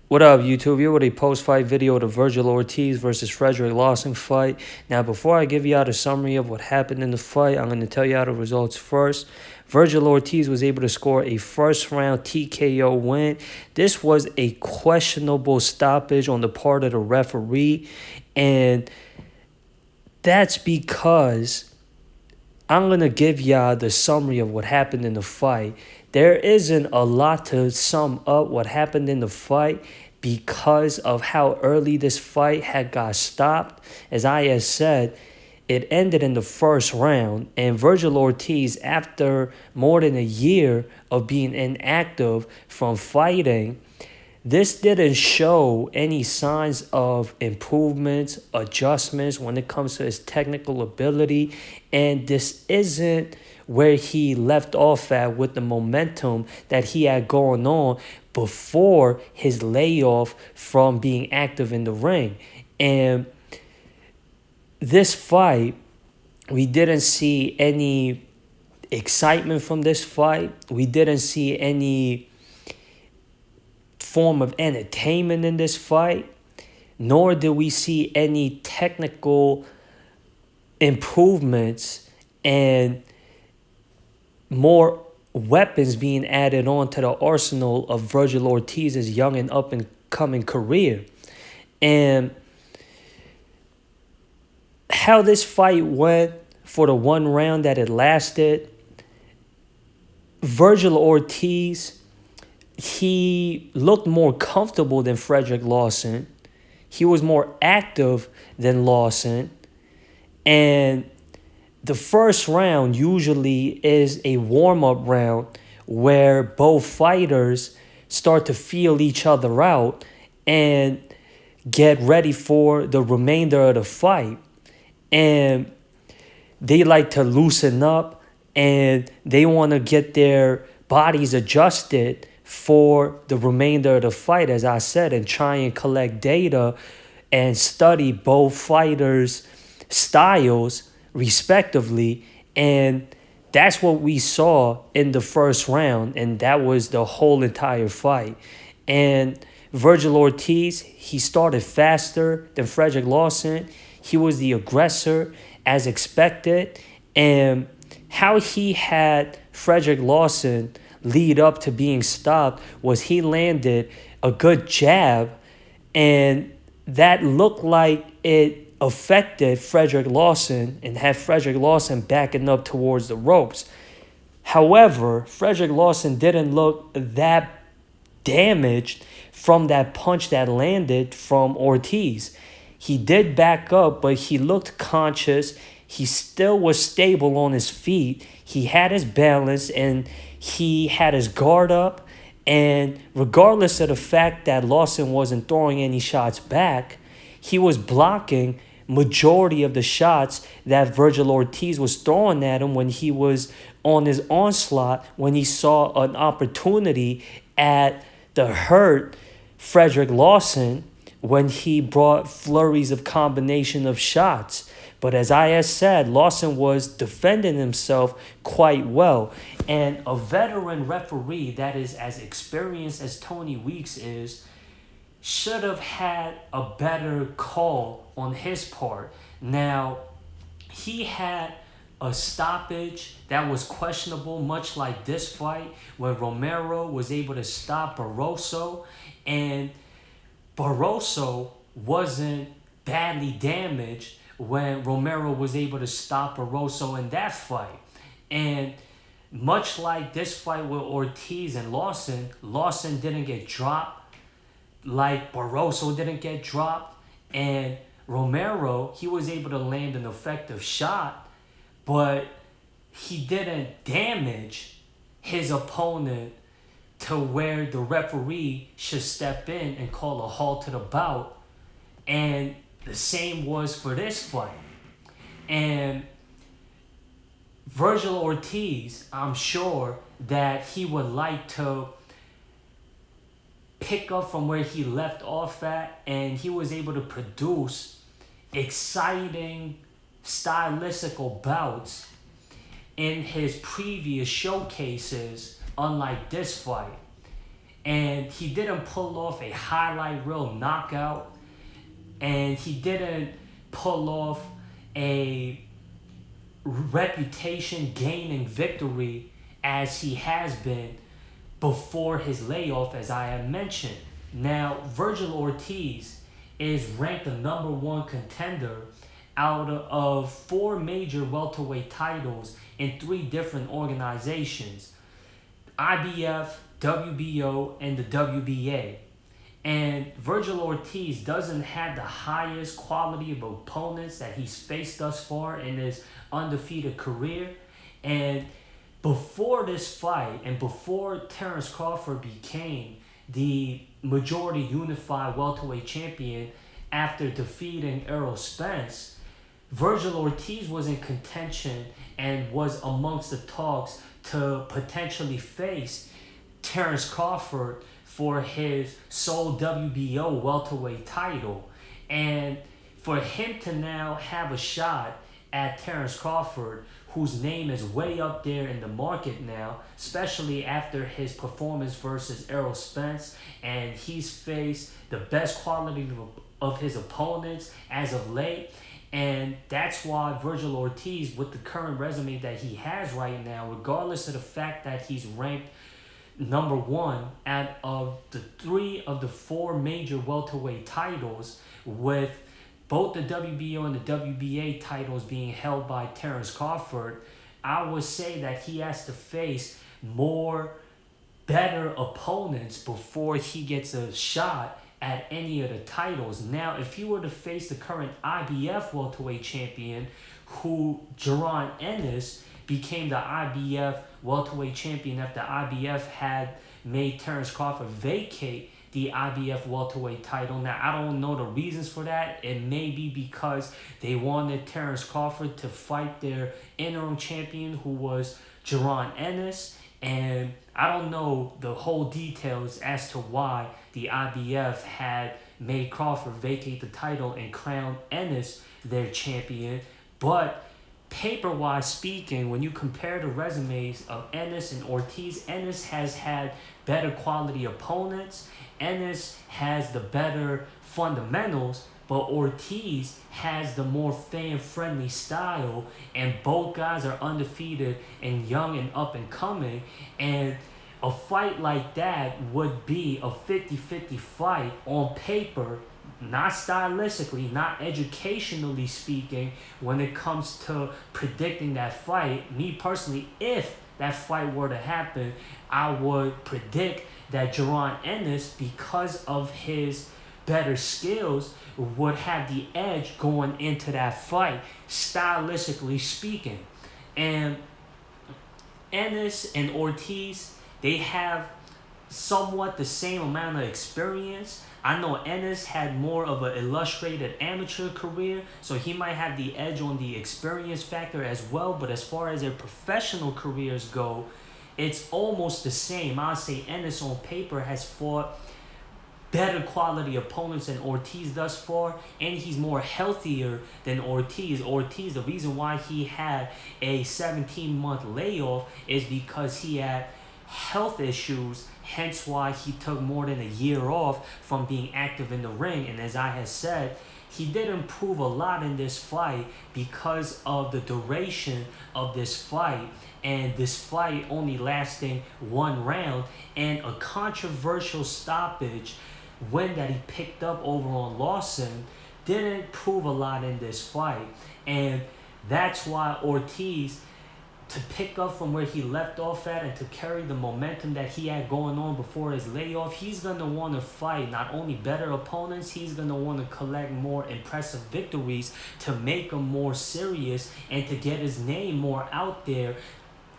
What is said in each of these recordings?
What up, YouTube? Here with a post-fight video of the Vergil Ortiz versus Fredrick Lawson fight. Now, before I give you out a summary of what happened in the fight, I'm going to tell you out the results first. Vergil Ortiz was able to score a first-round TKO win. This was a questionable stoppage on the part of the referee, and that's because I'm going to give y'all the summary of what happened in the fight. There isn't a lot to sum up what happened in the fight because of how early this fight had got stopped. As I had said, it ended in the first round, and Vergil Ortiz, after more than a year of being inactive from fighting, this didn't show any signs of improvements, adjustments when it comes to his technical ability. And this isn't where he left off at with the momentum that he had going on before his layoff from being active in the ring. And this fight, we didn't see any excitement from this fight. We didn't see any form of entertainment in this fight, nor did we see any technical improvements and more weapons being added on to the arsenal of Vergil Ortiz's young and up-and-coming career. And how this fight went for the one round that it lasted, Vergil Ortiz, he looked more comfortable than Fredrick Lawson. He was more active than Lawson. And the first round usually is a warm-up round where both fighters start to feel each other out and get ready for the remainder of the fight. And they like to loosen up and they want to get their bodies adjusted for the remainder of the fight, as I said, and try and collect data and study both fighters' styles respectively. And that's what we saw in the first round, and that was the whole entire fight. And Vergil Ortiz, he started faster than Fredrick Lawson. He was the aggressor as expected, and how he had Fredrick Lawson lead up to being stopped was he landed a good jab, and that looked like it affected Fredrick Lawson and had Fredrick Lawson backing up towards the ropes. However, Fredrick Lawson didn't look that damaged from that punch that landed from Ortiz. He did back up, but he looked conscious. He still was stable on his feet. He had his balance and he had his guard up. And regardless of the fact that Lawson wasn't throwing any shots back, he was blocking majority of the shots that Vergil Ortiz was throwing at him when he was on his onslaught, when he saw an opportunity at the hurt Fredrick Lawson when he brought flurries of combination of shots. But as I had said, Lawson was defending himself quite well. And a veteran referee that is as experienced as Tony Weeks is should have had a better call on his part. Now, he had a stoppage that was questionable, much like this fight, where Romero was able to stop Barroso, and Barroso wasn't badly damaged when Romero was able to stop Barroso in that fight. And much like this fight with Ortiz and Lawson, Lawson didn't get dropped like Barroso didn't get dropped, and Romero, he was able to land an effective shot, but he didn't damage his opponent to where the referee should step in and call a halt to the bout. And the same was for this fight. And Vergil Ortiz, I'm sure that he would like to pick up from where he left off at, and he was able to produce exciting stylistical bouts in his previous showcases, unlike this fight. And he didn't pull off a highlight reel knockout, and he didn't pull off a reputation gaining victory as he has been before his layoff, as I have mentioned. Now, Vergil Ortiz is ranked the number one contender out of four major welterweight titles in three different organizations: IBF, WBO, and the WBA. And Vergil Ortiz doesn't have the highest quality of opponents that he's faced thus far in his undefeated career. And before this fight, and before Terence Crawford became the majority unified welterweight champion after defeating Errol Spence, Vergil Ortiz was in contention and was amongst the talks to potentially face Terence Crawford for his sole WBO welterweight title. And for him to now have a shot at Terence Crawford, whose name is way up there in the market now, especially after his performance versus Errol Spence, and he's faced the best quality of his opponents as of late. And that's why Vergil Ortiz, with the current resume that he has right now, regardless of the fact that he's ranked number one out of the three of the four major welterweight titles, with both the WBO and the WBA titles being held by Terence Crawford, I would say that he has to face more better opponents before he gets a shot at any of the titles. Now, if he were to face the current IBF welterweight champion, who Jaron Ennis became the IBF welterweight champion after IBF had made Terence Crawford vacate the IBF welterweight title. Now, I don't know the reasons for that. It may be because they wanted Terence Crawford to fight their interim champion, who was Jaron Ennis. And I don't know the whole details as to why the IBF had made Crawford vacate the title and crown Ennis their champion. But paper-wise speaking, when you compare the resumes of Ennis and Ortiz, Ennis has had better quality opponents. Ennis has the better fundamentals, but Ortiz has the more fan-friendly style, and both guys are undefeated and young and up-and-coming. And a fight like that would be a 50-50 fight on paper, not stylistically, not educationally speaking, when it comes to predicting that fight. Me personally, if that fight were to happen, I would predict that Jaron Ennis, because of his better skills, would have the edge going into that fight, stylistically speaking. And Ennis and Ortiz, they have somewhat the same amount of experience. I know Ennis had more of an illustrated amateur career, so he might have the edge on the experience factor as well. But as far as their professional careers go, it's almost the same. I'll say Ennis on paper has fought better quality opponents than Ortiz thus far, and he's more healthier than Ortiz. Ortiz, the reason why he had a 17-month layoff is because he had health issues, hence why he took more than a year off from being active in the ring. And as I had said, he did improve a lot in this fight because of the duration of this fight, and this fight only lasting one round, and a controversial stoppage win that he picked up over on Lawson didn't prove a lot in this fight. And that's why Ortiz, to pick up from where he left off at and to carry the momentum that he had going on before his layoff, he's going to want to fight not only better opponents, he's going to want to collect more impressive victories to make him more serious and to get his name more out there,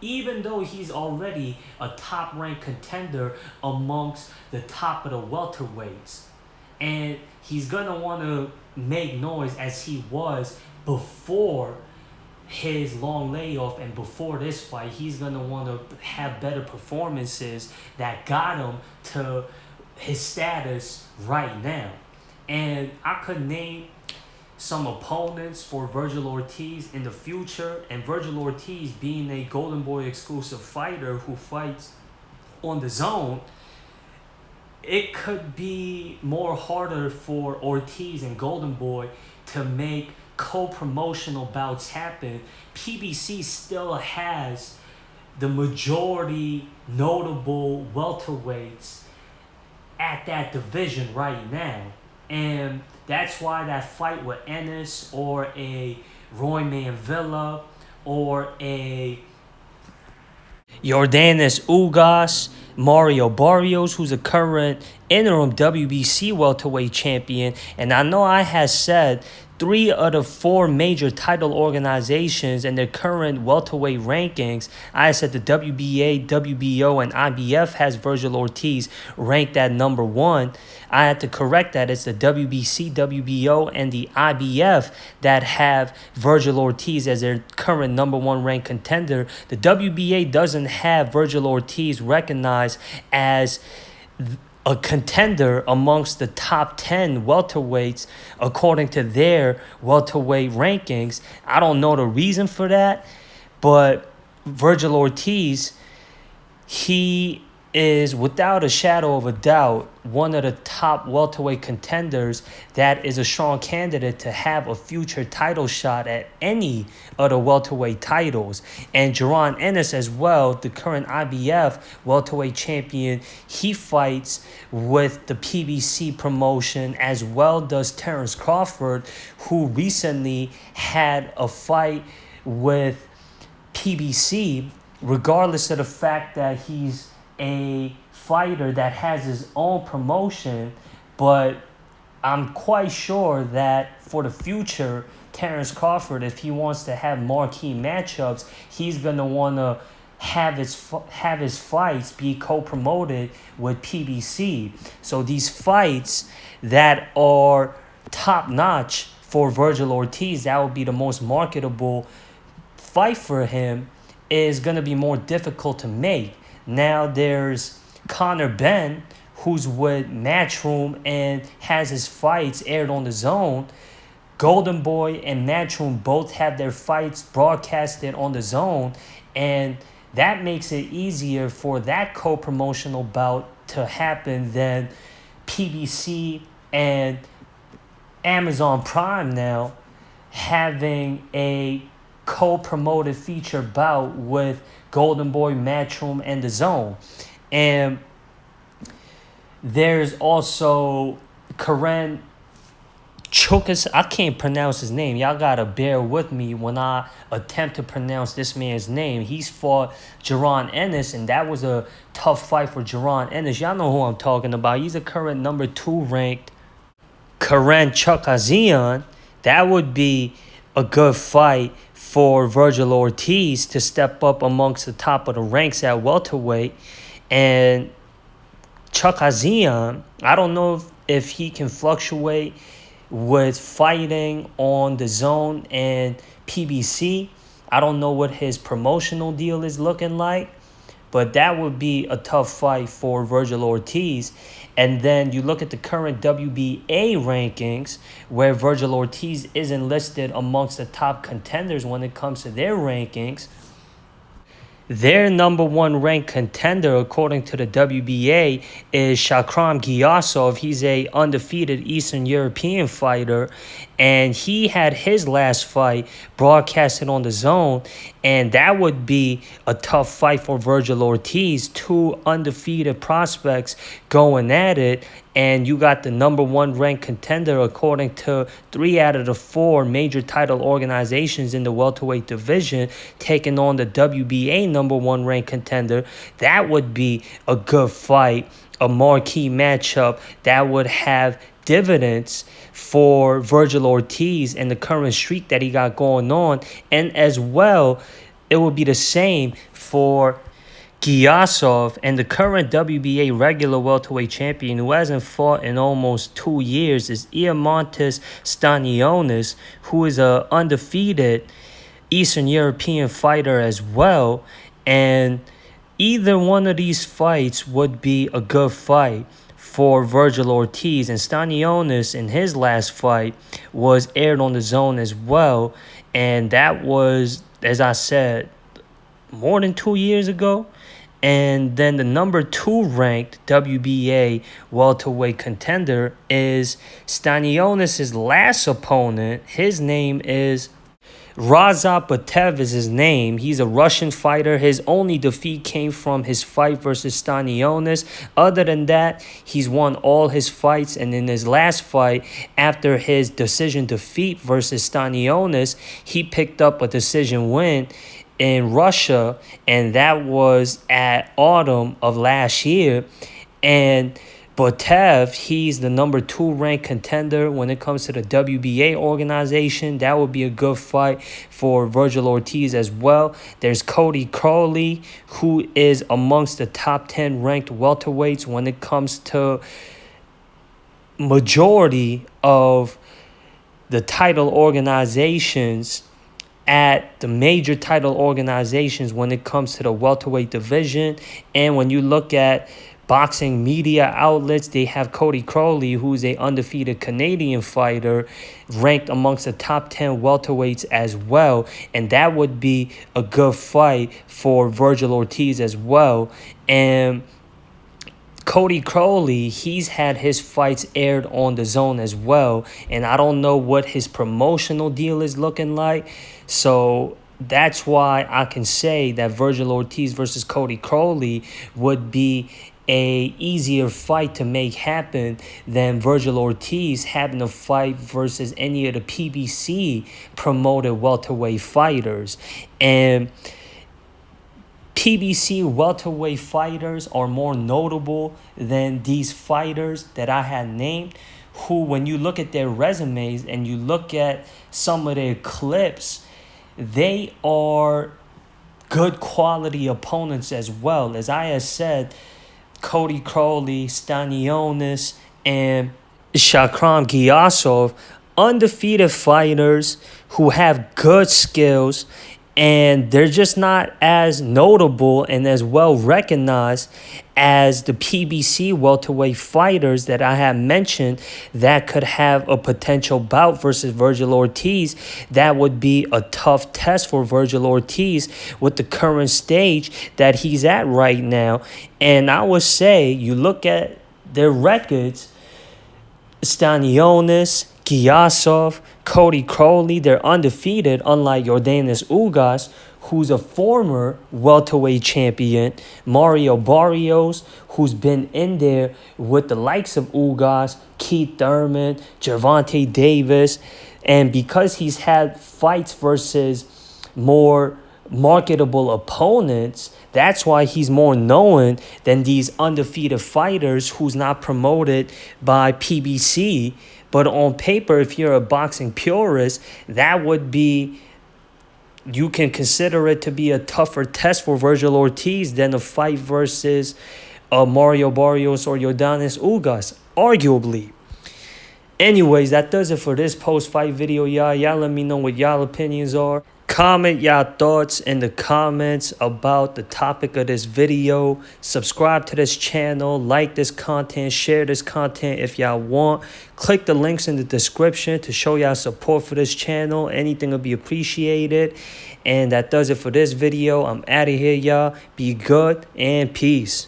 even though he's already a top-ranked contender amongst the top of the welterweights. And he's going to want to make noise as he was before his long layoff, and before this fight, he's going to want to have better performances that got him to his status right now. And I could name some opponents for Vergil Ortiz in the future, and Vergil Ortiz, being a Golden Boy exclusive fighter who fights on the zone, it could be more harder for Ortiz and Golden Boy to make co-promotional bouts happen. PBC still has the majority notable welterweights at that division right now. And that's why that fight with Ennis or a Roy Manvilla or a Jordanis Ugas, Mario Barrios, who's a current interim WBC welterweight champion. And I know I had said 3 out of 4 major title organizations in their current welterweight rankings. I said the WBA, WBO, and IBF has Vergil Ortiz ranked at number 1. I had to correct that. It's the WBC, WBO, and the IBF that have Vergil Ortiz as their current number 1 ranked contender. The WBA doesn't have Vergil Ortiz recognized as a contender amongst the top 10 welterweights according to their welterweight rankings. I don't know the reason for that, but Vergil Ortiz, he is without a shadow of a doubt one of the top welterweight contenders that is a strong candidate to have a future title shot at any of the welterweight titles. And Jaron Ennis as well, the current IBF welterweight champion, he fights with the PBC promotion, as well does Terrence Crawford, who recently had a fight with PBC, regardless of the fact that he's a fighter that has his own promotion. But I'm quite sure that for the future, Terrence Crawford, if he wants to have marquee matchups, he's going to want to have his fights be co-promoted with PBC. So these fights that are top-notch for Vergil Ortiz, that would be the most marketable fight for him, is going to be more difficult to make. Now there's Conor Benn, who's with Matchroom and has his fights aired on the Zone. Golden Boy and Matchroom both have their fights broadcasted on the Zone, and that makes it easier for that co-promotional bout to happen than PBC and Amazon Prime now having a co-promoted feature bout with Golden Boy, Matchroom, and the Zone. And there's also Karen Chukas. I can't pronounce his name. Y'all gotta bear with me when I attempt to pronounce this man's name. He's fought Jaron Ennis, and that was a tough fight for Jaron Ennis. Y'all know who I'm talking about. He's a current number 2 ranked Karen Chukazian. That would be a good fight for Vergil Ortiz to step up amongst the top of the ranks at welterweight. And Chukazian, I don't know if he can fluctuate with fighting on the Zone and PBC. I don't know what his promotional deal is looking like, but that would be a tough fight for Vergil Ortiz. And then you look at the current WBA rankings, where Vergil Ortiz isn't listed amongst the top contenders when it comes to their rankings. Their number 1 ranked contender, according to the WBA, is Shakram Giyasov. He's a undefeated Eastern European fighter, and he had his last fight broadcasted on the Zone, and that would be a tough fight for Vergil Ortiz. 2 undefeated prospects going at it, and you got the number 1 ranked contender according to 3 out of the 4 major title organizations in the welterweight division taking on the WBA number 1 ranked contender. That would be a good fight, a marquee matchup that would have dividends for Vergil Ortiz and the current streak that he got going on. And as well, it would be the same for Giyasov, and the current WBA regular welterweight champion who hasn't fought in almost 2 years is Iamontis Stanionis, who is a undefeated Eastern European fighter as well. And either one of these fights would be a good fight for Vergil Ortiz. And Stanionis in his last fight was aired on the Zone as well, and that was, as I said, more than 2 years ago. And then the number 2 ranked WBA welterweight contender is Stanionis' last opponent. His name is Razat Batev is his name. He's a Russian fighter. His only defeat came from his fight versus Stanionis. Other than that, he's won all his fights. And in his last fight, after his decision defeat versus Stanionis, he picked up a decision win in Russia, and that was at autumn of last year. And Batev, he's the number 2 ranked contender when it comes to the WBA organization. That would be a good fight for Vergil Ortiz as well. There's Cody Crowley, who is amongst the top 10 ranked welterweights when it comes to majority of the title organizations at the major title organizations when it comes to the welterweight division. And when you look at boxing media outlets, they have Cody Crowley, who's a undefeated Canadian fighter, ranked amongst the top 10 welterweights as well. And that would be a good fight for Vergil Ortiz as well. And Cody Crowley, he's had his fights aired on the Zone as well. And I don't know what his promotional deal is looking like. So that's why I can say that Vergil Ortiz versus Cody Crowley would be a easier fight to make happen than Vergil Ortiz having a fight versus any of the PBC promoted welterweight fighters. And PBC welterweight fighters are more notable than these fighters that I had named, who, when you look at their resumes and you look at some of their clips, they are good quality opponents as well. As I have said, Cody Crowley, Stanionis, and Shakram Giyasov, undefeated fighters who have good skills, and they're just not as notable and as well recognized as the PBC welterweight fighters that I have mentioned that could have a potential bout versus Vergil Ortiz. That would be a tough test for Vergil Ortiz with the current stage that he's at right now. And I would say, you look at their records, Stanionis, Giyasov, Cody Crowley, they're undefeated, unlike Yordenis Ugas, who's a former welterweight champion, Mario Barrios, who's been in there with the likes of Ugas, Keith Thurman, Gervonta Davis. And because he's had fights versus more marketable opponents, that's why he's more known than these undefeated fighters who's not promoted by PBC. But on paper, if you're a boxing purist, that would be, you can consider it to be a tougher test for Vergil Ortiz than a fight versus Mario Barrios or Yordenis Ugas, arguably. Anyways, that does it for this post-fight video, y'all. Y'all let me know what y'all opinions are. Comment y'all thoughts in the comments about the topic of this video. Subscribe to this channel, like this content, share this content if y'all want. Click the links in the description to show y'all support for this channel. Anything will be appreciated. And that does it for this video. I'm out of here, y'all. Be good and peace.